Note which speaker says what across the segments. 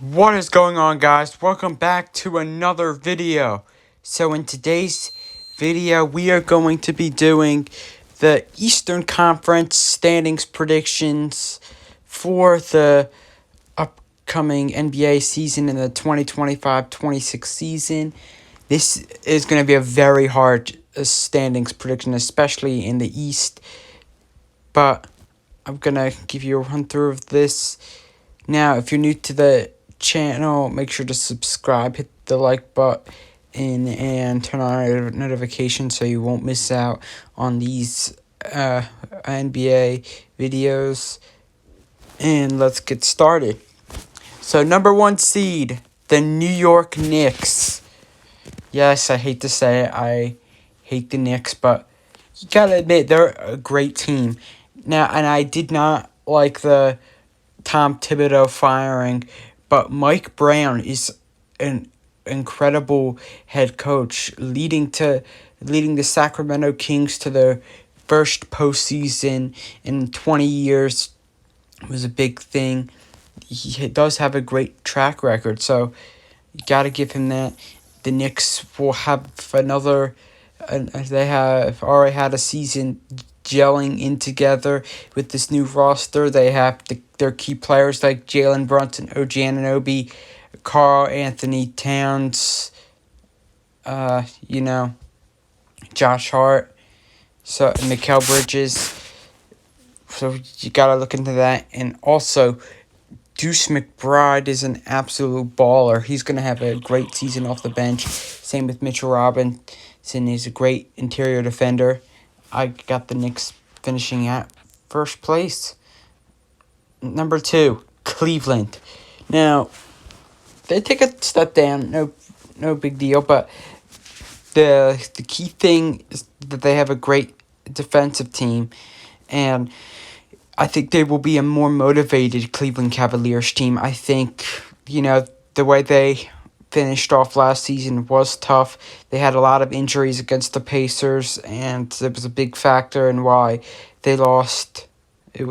Speaker 1: What is going on, guys? Welcome back to another video. So in today's video, we are going to be doing the Eastern Conference standings predictions for the upcoming NBA season in the 2025-26 season. This is going to be a very hard standings prediction, especially in the East. But I'm going to give you a run through of this. Now, if you're new to the channel, make sure to subscribe, hit the like button, and turn on notifications so you won't miss out on these NBA videos. And let's get started. So, number 1 seed, the New York Knicks. Yes, I hate to say it, I hate the Knicks, but you gotta admit, they're a great team. Now, and I did not like the Tom Thibodeau firing, but Mike Brown is an incredible head coach, leading the Sacramento Kings to their first postseason in 20 years. It was a big thing. He does have a great track record, so you got to give him that. The Knicks will have another. They have already had a season gelling in together with this new roster. They have their key players like Jalen Brunson, OG Anunoby, Karl Anthony Towns, Josh Hart, so Mikal Bridges. So you gotta look into that. And also, Deuce McBride is an absolute baller. He's gonna have a great season off the bench. Same with Mitchell Robinson. He's a great interior defender. I got the Knicks finishing at first place. Number 2, Cleveland. Now, they take a step down, no big deal, but the key thing is that they have a great defensive team, and I think they will be a more motivated Cleveland Cavaliers team. I think, the way they finished off last season was tough. They had a lot of injuries against the Pacers, and it was a big factor in why they lost. It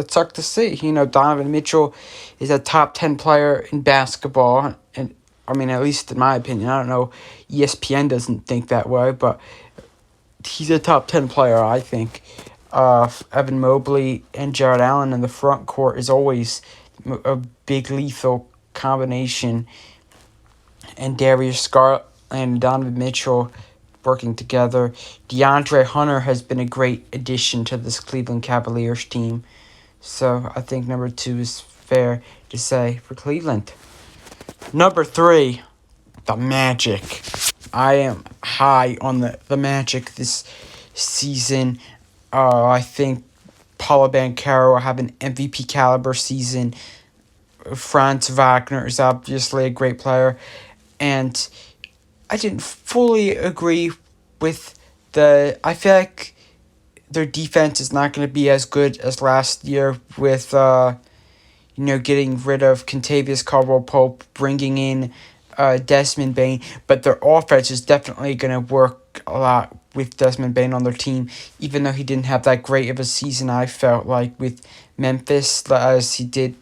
Speaker 1: sucked to see. Donovan Mitchell is a top 10 player in basketball, and at least in my opinion. I don't know, ESPN doesn't think that way, but he's a top 10 player, I think. Evan Mobley and Jared Allen in the front court is always a big lethal combination. And Darius Garland and Donovan Mitchell working together. DeAndre Hunter has been a great addition to this Cleveland Cavaliers team. So I think number 2 is fair to say for Cleveland. Number 3, the Magic. I am high on the Magic this season. I think Paolo Banchero will have an MVP caliber season. Franz Wagner is obviously a great player. And I didn't fully agree with I feel like their defense is not going to be as good as last year with, getting rid of Kentavious Caldwell-Pope, bringing in Desmond Bane. But their offense is definitely going to work a lot with Desmond Bane on their team, even though he didn't have that great of a season, I felt like, with Memphis as he did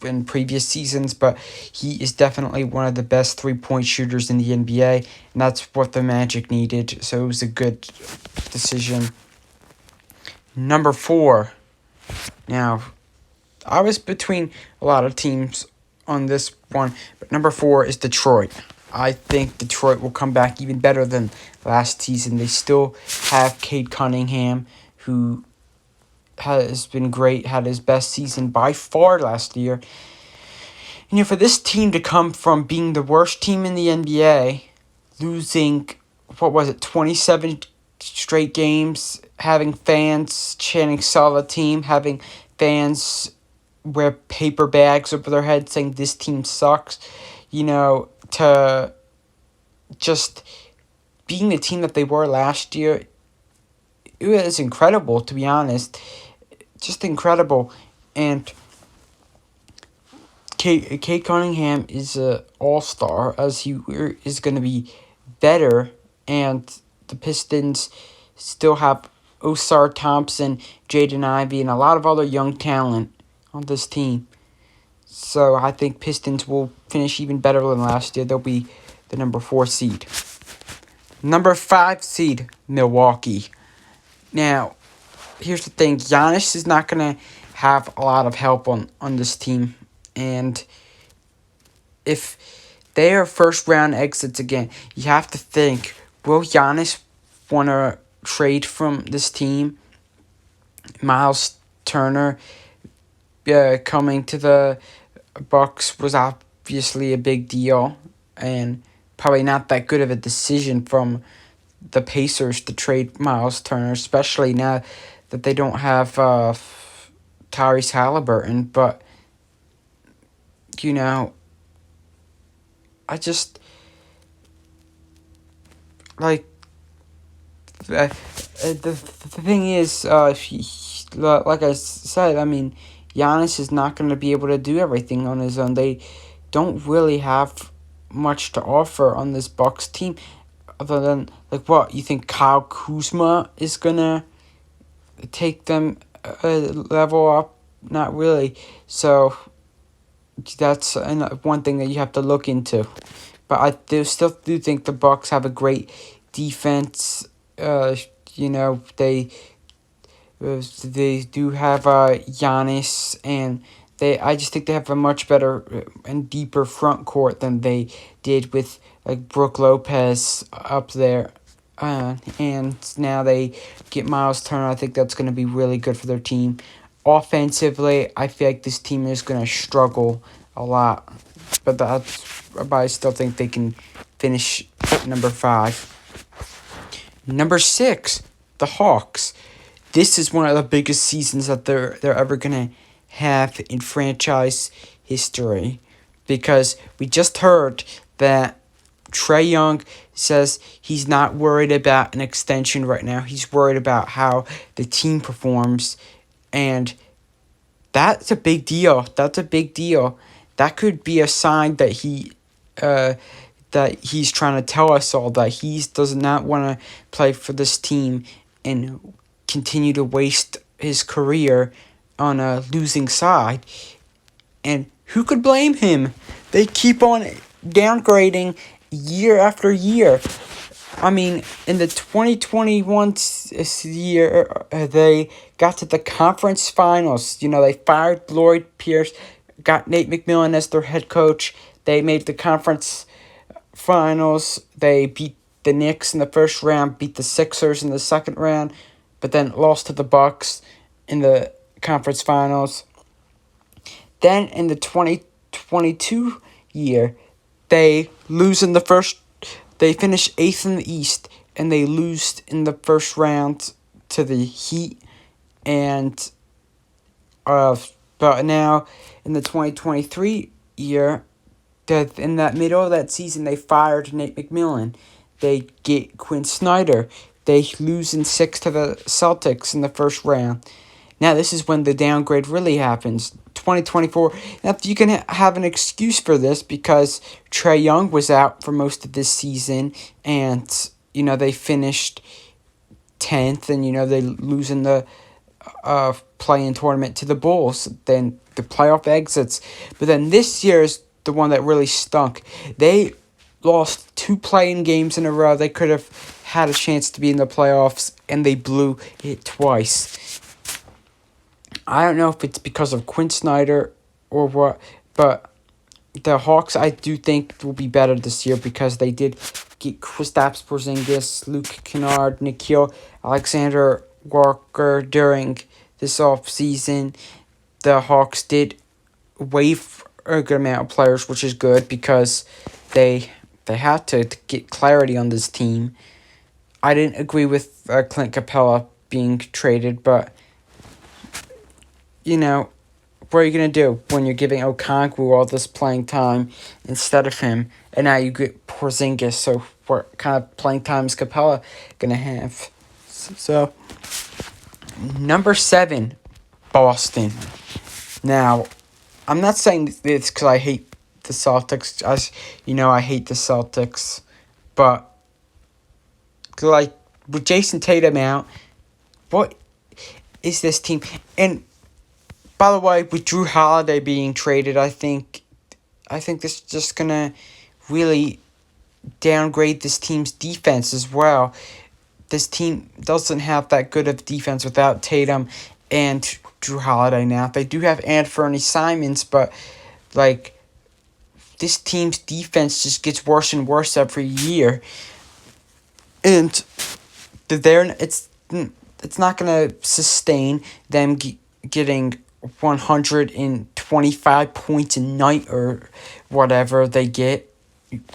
Speaker 1: in previous seasons, but he is definitely one of the best three-point shooters in the NBA, and that's what the Magic needed, so it was a good decision. Number 4. Now, I was between a lot of teams on this one, but number 4 is Detroit. I think Detroit will come back even better than last season. They still have Cade Cunningham, who has been great, had his best season by far last year. And for this team to come from being the worst team in the NBA, losing, 27 straight games, having fans chanting "solid team," having fans wear paper bags over their heads saying this team sucks, to just being the team that they were last year, it was incredible, to be honest. Just incredible. And Cade Cunningham is an all-star, as he is going to be better. And the Pistons still have Osar Thompson, Jaden Ivey, and a lot of other young talent on this team. So I think Pistons will finish even better than last year. They'll be the number 4 seed. Number 5 seed, Milwaukee. Now, here's the thing. Giannis is not going to have a lot of help on this team. And if they are first round exits again, you have to think, will Giannis want to trade from this team? Miles Turner coming to the Bucks was obviously a big deal, and probably not that good of a decision from the Pacers to trade Miles Turner, especially now that they don't have Tyrese Halliburton. But, I just, like, the thing is, like I said, I mean, Giannis is not going to be able to do everything on his own. They don't really have much to offer on this Bucks team, other than, like, what you think Kyle Kuzma is gonna take them a level up? Not really. So that's one thing that you have to look into. But I still think the Bucks have a great defense. They do have Giannis, and I just think they have a much better and deeper front court than they did with like Brook Lopez up there. And now they get Miles Turner. I think that's going to be really good for their team. Offensively, I feel like this team is going to struggle a lot, but I still think they can finish number 5. Number 6, the Hawks. This is one of the biggest seasons that they're ever gonna have in franchise history, because we just heard that Trae Young says he's not worried about an extension right now. He's worried about how the team performs, and that's a big deal. That's a big deal. That could be a sign that he's trying to tell us all that he does not want to play for this team and continue to waste his career on a losing side. And who could blame him? They keep on downgrading year after year. I mean, in the 2021 year, they got to the conference finals. They fired Lloyd Pierce, got Nate McMillan as their head coach. They made the conference finals. They beat the Knicks in the first round, beat the Sixers in the second round, but then lost to the Bucks in the conference finals. Then in the 2022 year, they lose in the first. They finish 8th in the East, and they lose in the first round to the Heat. And but now in the 2023 year, in that middle of that season, they fired Nate McMillan. They get Quinn Snyder. They lose in 6 to the Celtics in the first round. Now this is when the downgrade really happens. 2024. Now you can have an excuse for this because Trae Young was out for most of this season, and they finished 10th, and they lose in the play-in tournament to the Bulls. Then the playoff exits, but then this year is the one that really stunk. They lost 2 play-in games in a row. They could have had a chance to be in the playoffs, and they blew it twice. I don't know if it's because of Quinn Snyder or what, but the Hawks, I do think, will be better this year because they did get Kristaps Porzingis, Luke Kennard, Nickeil Alexander Walker during this offseason. The Hawks did waive a good amount of players, which is good because they had to get clarity on this team. I didn't agree with Clint Capella being traded, but what are you going to do when you're giving Okongwu all this playing time instead of him, and now you get Porzingis, so what kind of playing time is Capella going to have? So, number 7, Boston. Now, I'm not saying this because I hate the Celtics. As I hate the Celtics, but like with Jason Tatum out, what is this team? And By the way, with Drew Holiday being traded, I think this is just gonna really downgrade this team's defense as well. This team doesn't have that good of defense without Tatum and Drew Holiday now. They do have Anthony Simons, but like this team's defense just gets worse and worse every year. And it's not gonna sustain them getting 125 points a night or whatever they get.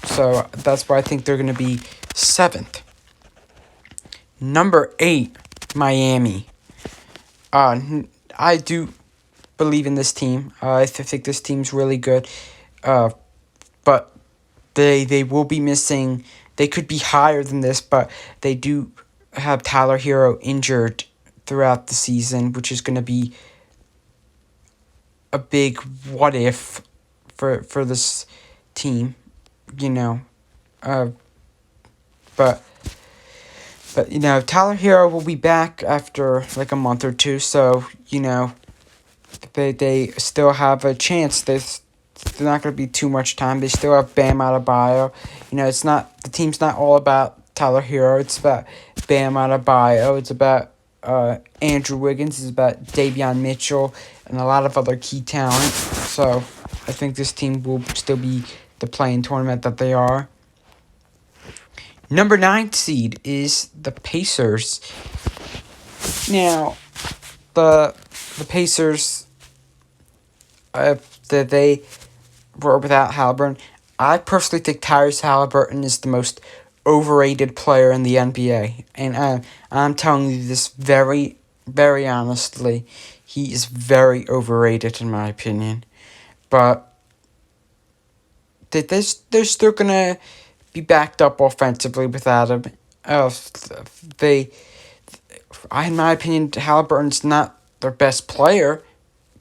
Speaker 1: So that's why I think they're gonna be 7th. Number 8, Miami. I do believe in this team. I think this team's really good. But they will be missing. They could be higher than this, but they do have Tyler Hero injured throughout the season, which is going to be a big what if for this team, you know. But Tyler Hero will be back after like a month or two, so they still have a chance. There's not going to be too much time. They still have Bam Adebayo. The team's not all about Tyler Hero. It's about Bam Adebayo. It's about Andrew Wiggins. It's about Davion Mitchell and a lot of other key talent. So I think this team will still be the play-in tournament that they are. Number 9 seed is the Pacers. Now, the Pacers, they were without Halliburton. I personally think Tyrese Halliburton is the most overrated player in the NBA. And I'm telling you this very, very honestly. He is very overrated in my opinion. But they're still going to be backed up offensively without him. In my opinion, Halliburton's not their best player.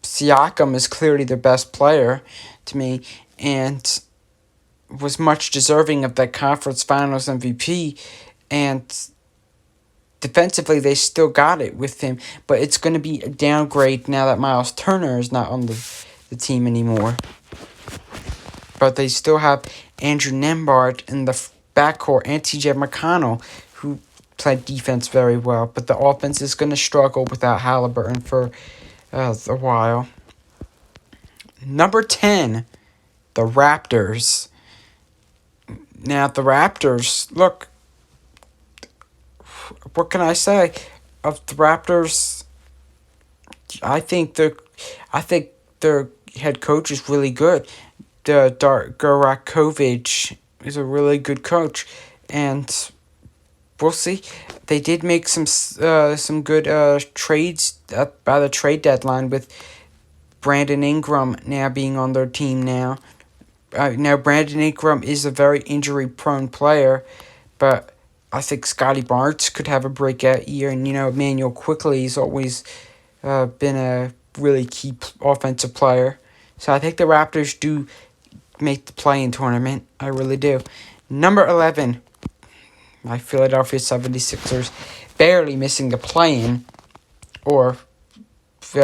Speaker 1: Siakam is clearly their best player to me, and was much deserving of that conference finals MVP. And defensively, they still got it with him, but it's going to be a downgrade now that Miles Turner is not on the team anymore. But they still have Andrew Nembhard in the backcourt and TJ McConnell, who played defense very well. But the offense is going to struggle without Halliburton for a while. Number 10, the Raptors. Now, the Raptors, look, what can I say? Of the Raptors, I think their head coach is really good. The Darko Rakovic is a really good coach, and we'll see. They did make some good trades by the trade deadline with Brandon Ingram now being on their team now. Now Brandon Ingram is a very injury-prone player, but I think Scotty Barnes could have a breakout year, and Emmanuel Quickley has always been a really key offensive player. So I think the Raptors do make the play-in tournament. I really do. Number 11, my Philadelphia 76ers, barely missing the play-in, or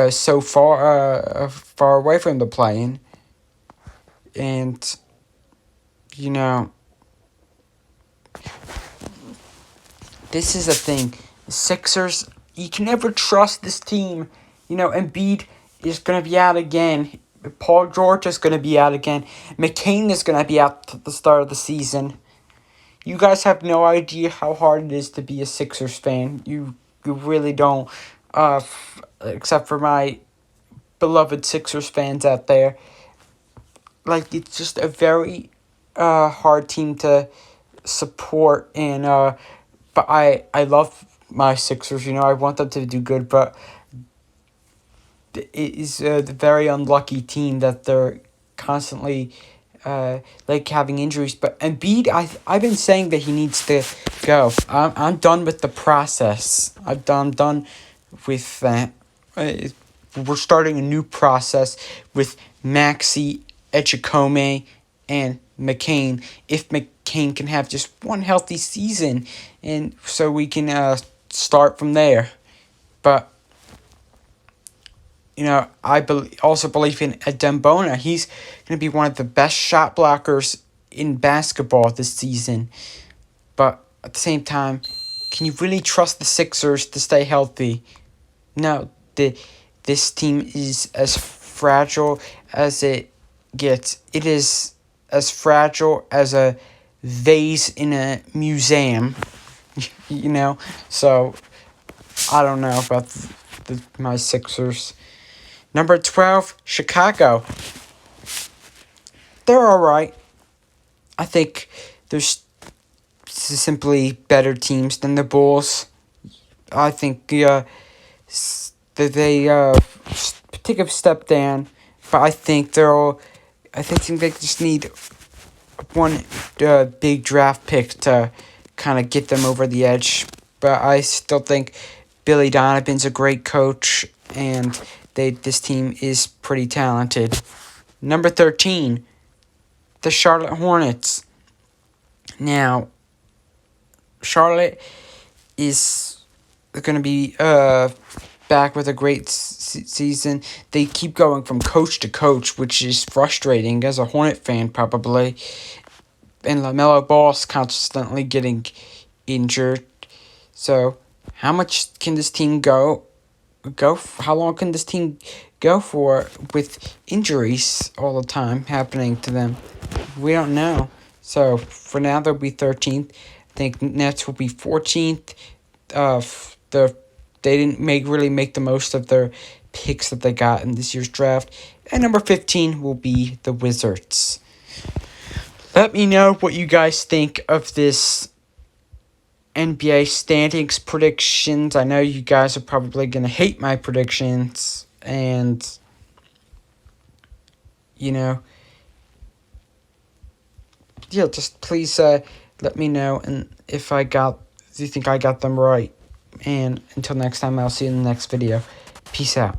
Speaker 1: so far away from the play-in. And, this is the thing. The Sixers, you can never trust this team. Embiid is going to be out again. Paul George is going to be out again. McCain is going to be out at the start of the season. You guys have no idea how hard it is to be a Sixers fan. You really don't. Except for my beloved Sixers fans out there. Like, it's just a very hard team to support. And but I love my Sixers. I want them to do good, but it is a very unlucky team that they're constantly having injuries. But Embiid, I've been saying that he needs to go. I'm done with the process. I'm done with that. We're starting a new process with Maxey, Echikome, and McCain. If McCain can have just one healthy season, and so we can start from there. But I also believe in Dembona. He's going to be one of the best shot blockers in basketball this season. But at the same time, can you really trust the Sixers to stay healthy? No, this team is as fragile as it gets. It is as fragile as a vase in a museum, So, I don't know about my Sixers. Number 12, Chicago. They're all right. I think there's simply better teams than the Bulls. I think that they take a step down, but I think they just need one big draft pick to kind of get them over the edge. But I still think Billy Donovan's a great coach, and this team is pretty talented. Number 13, the Charlotte Hornets. Now, Charlotte is going to be back with a great season. They keep going from coach to coach, which is frustrating as a Hornet fan probably. And LaMelo Ball's constantly getting injured. So, how much can this team go? How long can this team go for with injuries all the time happening to them? We don't know. So, for now, they'll be 13th. I think Nets will be 14th. They didn't really make the most of their picks that they got in this year's draft. And number 15 will be the Wizards. Let me know what you guys think of this NBA standings predictions. I know you guys are probably going to hate my predictions. And, just please let me know and if you think I got them right. And until next time, I'll see you in the next video. Peace out.